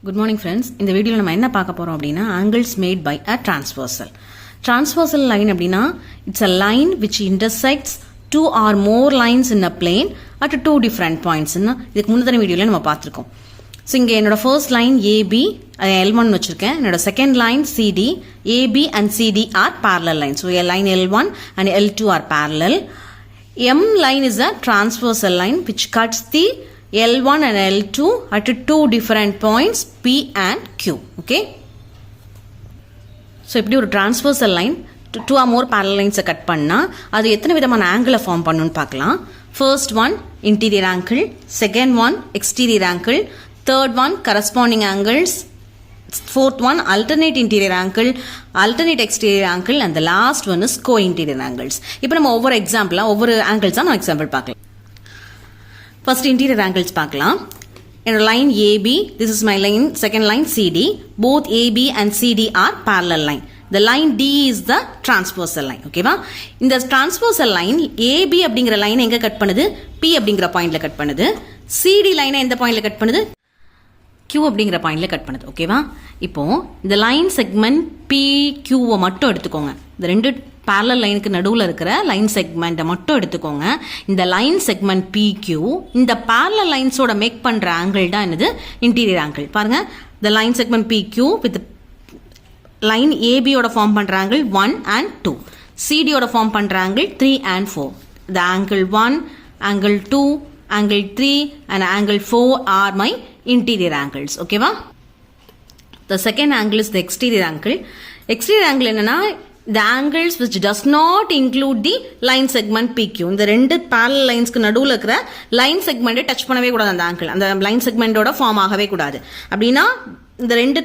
Good morning friends. இந்த வீடியோல நம்ம என்ன பார்க்க போறோம் அப்படினா angles made by a transversal. Transversal line அப்படினா it's a line which intersects two or more lines in a plane at two different points. இதுக்கு முன்னதான வீடியோல நம்ம பார்த்திருக்கோம். So இங்க என்னோட first line AB L1 வச்சிருக்கேன். என்னோட second line CD AB and CD are parallel lines. So line L1 and L2 are parallel. M line is a transversal line which cuts the L1 and L2 at two different points P and Q. Okay. So இப்படி ஒரு transversal line two or more parallel lines cut பண்ணா அது எத்தனை விதமான angle form பண்ணுன்னு பார்க்கலாம். First one interior angle, second one exterior angle, third one corresponding angles, fourth one alternate interior angle, alternate exterior angle, and the last one is co-interior angles. இப்போ நம்ம ஒவ்வொரு எக்ஸாம்பிளா ஒவ்வொரு angles நம்ம எக்ஸாம்பிள் பார்க்கலாம். First interior angles பார்க்கலாம். என்னோட line AB, this is my line, second line CD. Both AB and CD are parallel line. The line D is the transversal line. ஓகேவா? இந்த transversal line AB அப்படிங்கிற லைனை எங்க cut பண்ணுது? P அப்படிங்கிற பாயிண்ட்ல கட் பண்ணுது. CD லைனை எந்த பாயிண்ட்ல கட் பண்ணுது? Q அப்படிங்கிற பாயிண்ட்ல கட் பண்ணுது. ஓகேவா? இப்போ இந்த லைன் செக்மெண்ட் PQ மட்டும் எடுத்துக்கோங்க. இந்த ரெண்டு parallel லைனுக்கு நடுவுல இருக்கிற லைன் செக்மெண்ட்டை மட்டும் எடுத்துக்கோங்க. இந்த லைன் செக்மெண்ட் PQ இந்த parallel லைன்ஸோட மேக் பண்ற ஆங்கிள் தான் என்னது? Interior angle. பாருங்க, the line segment PQ with line AB ஓட ஃபார்ம் பண்ற ஆங்கிள் 1 and 2. CD ஓட ஃபார்ம் பண்ற angle 3 and 4. The angle 1, angle 2, angle 3 and angle 4 are my interior angles. ஓகேவா? The second angle is the exterior angle. Exterior angle என்னன்னா the angles which does not include the line segment PQ. இந்த ரெண்டு parallel linesக்கு நடுவுல இருக்கிற line segment touch பண்ணவே கூடாது. அந்த angle அந்த line segmentோட ஃபார்ம் ஆகவே கூடாது. அப்படின்னா இந்த ரெண்டு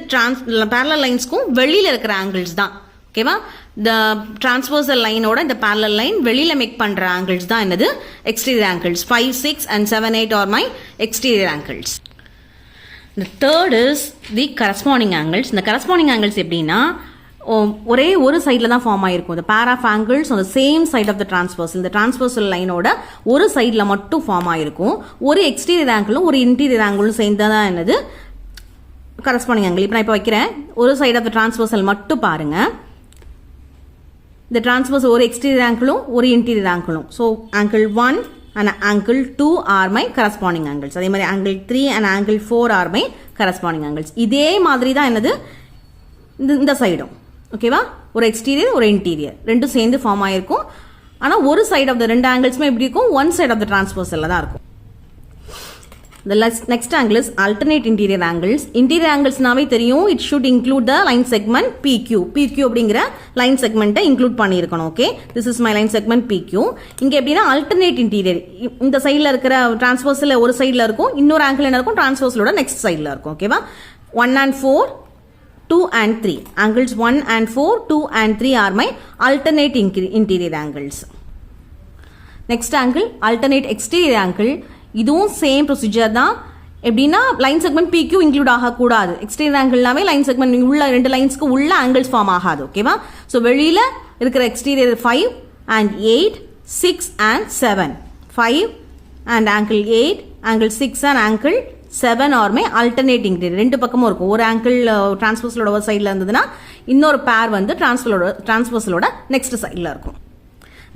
parallel linesக்கும் வெளியில இருக்கிற angles தான். ஓகேவா? the transversal lineோட இந்த parallel line வெளியில மேக் பண்ற angles தான் என்னது? exterior angles. 5, 6 and 7, 8 are my exterior angles. The third is the corresponding angles. இந்த corresponding angles எப்படின்னா ஒரே ஒரு சைடில் தான் ஃபார்ம் ஆயிருக்கும். இந்த pair of angles on the same side of the transversal. இந்த transversal லைனோட ஒரு சைடில் மட்டும் ஃபார்ம் ஆயிருக்கும். ஒரு எக்ஸ்டீரியர் ஆங்கிளும் ஒரு இன்டீரியர் ஆங்கிளும் சேர்ந்ததான் என்னது? Corresponding angle. இப்போ நான் இப்போ வைக்கிறேன். ஒரு சைடு ஆஃப் த டிரான்ஸ்வர்சல் மட்டும் பாருங்க. இந்த டிரான்ஸ்வர்சல் ஒரு எக்ஸ்டீரியர் ஆங்கிளும் ஒரு இன்டீரியர் ஆங்கிளும். So angle 1 and angle 2 are my corresponding angles. அதே மாதிரி angle 3 and angle 4 are my corresponding angles. இதே மாதிரி தான் என்னது இந்த சைடும். ஓகேவா? ஒரு எக்ஸ்டீரியர் ஒரு இன்டீரியர் ரெண்டும் சேர்ந்து ஃபார்ம் ஆயிருக்கும். ஆனால் ஒரு சைடு ஆஃப் த ரெண்டு ஆங்கிள்ஸுமே எப்படி இருக்கும்? ஒன் சைடு ஆஃப் த டிரான்ஸ்வர்சல்ல தான் இருக்கும். The next angle is alternate interior angles. Interior angles நாவே தெரியும். It should include the line segment PQ. PQ அப்படிங்கிற line segment include பண்ணியிருக்கணும். Okay, this is my line segment PQ. இங்க எப்படின்னா alternate interior. இந்த சைடில் இருக்கிற டிரான்ஸ்வர்சல் ஒரு சைடில் இருக்கும், இன்னொரு ஆங்கிள் என்ன இருக்கும்? டிரான்ஸ்வர்சலோட நெக்ஸ்ட் சைடில் இருக்கும். ஓகேவா? 1 and 4, 2 and 3. Angles 1 and 4, 2 and 3 are my alternate interior angles. Next angle alternate exterior angle. இதுவும் சேம் ப்ரொசீஜர் தான். எப்படின்னா லைன் செக்மெண்ட் PQ இன்க்ளூட் ஆகக்கூடாது. எக்ஸ்டீரியர் ஆங்கிள்னாவே லைன் செக்மெண்ட் உள்ள ரெண்டு லைன்ஸ்க்கு உள்ள ஆங்கிள்ஸ் ஃபார்ம் ஆகாது. ஓகேவா? ஸோ வெளியில இருக்கிற exterior 5 and 8, 6 and 7. 5 and angle 8, angle 6 and angle 7 ஆர்மே alternating ரெண்டு பக்கமும் இருக்கும். ஒரு ஆங்கிள் டிரான்ஸ்வர்சலோட ஒரு சைடில் இருந்ததுன்னா இன்னொரு பேர் வந்து டிரான்ஸ்வர்சலோட நெக்ஸ்ட் சைடில் இருக்கும்.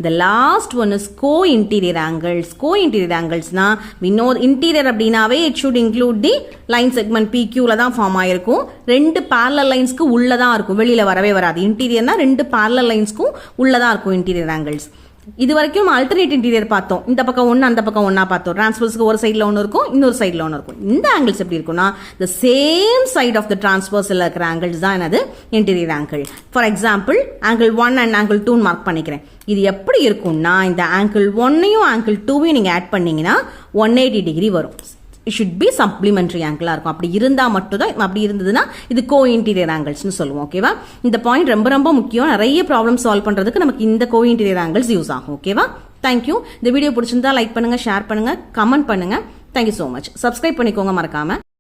The last one is co-interior angles. Co-interior angles na we know interior அப்படினாவே it should include the line segment PQல தான் ஃபார்ம் ஆயிருக்கும். ரெண்டு parallel linesக்கு உள்ள தான் இருக்கும், வெளியில வரவே வராது. இன்டீரியர்னா ரெண்டு parallel linesக்கும் உள்ள தான் இருக்கும் interior angles. இது வரைக்கும் alternate interior பார்த்தோம். இந்த பக்கம் ஒன்று அந்த பக்கம் ஒன்றா பார்த்தோம். டிரான்ஸ்வர்ஸ்க்கு ஒரு சைடில் ஒன்று இருக்கும், இன்னொரு சைடில் ஒன்று இருக்கும். இந்த ஆங்கிள்ஸ் எப்படி இருக்கும்னா the same side of the transversal இருக்கிற ஆங்கிள்ஸ் தான் என்னது? Interior angle. For example angle 1 and angle 2 mark பண்ணிக்கிறேன். இது எப்படி இருக்கும்னா இந்த ஆங்கிள் 1ஐயும் ஆங்கிள் 2ஐயும் நீங்கள் ஆட் பண்ணீங்கன்னா 180 டிகிரி வரும். இட் ஷுட் பி சப்ளிமெண்ட்ரி ஆங்கிளாக இருக்கும். அப்படி இருந்தால் மட்டும் தான், அப்படி இருந்ததுன்னா இது கோ இன்டீரியர் ஆங்கிள்ஸ்னு சொல்லுவோம். ஓகேவா? இந்த பாயிண்ட் ரொம்ப ரொம்ப முக்கியம். நிறைய ப்ராப்ளம் சால்வ் பண்ணுறதுக்கு நமக்கு இந்த கோ இன்டீரியர் ஆங்கிள்ஸ் யூஸ் ஆகும். ஓகேவா? தேங்க்யூ. இந்த வீடியோ பிடிச்சிருந்தா லைக் பண்ணுங்க, ஷேர் பண்ணுங்க, கமெண்ட் பண்ணுங்க. Thank you so much. சப்ஸ்கிரைப் பண்ணிக்கோங்க மறக்காம.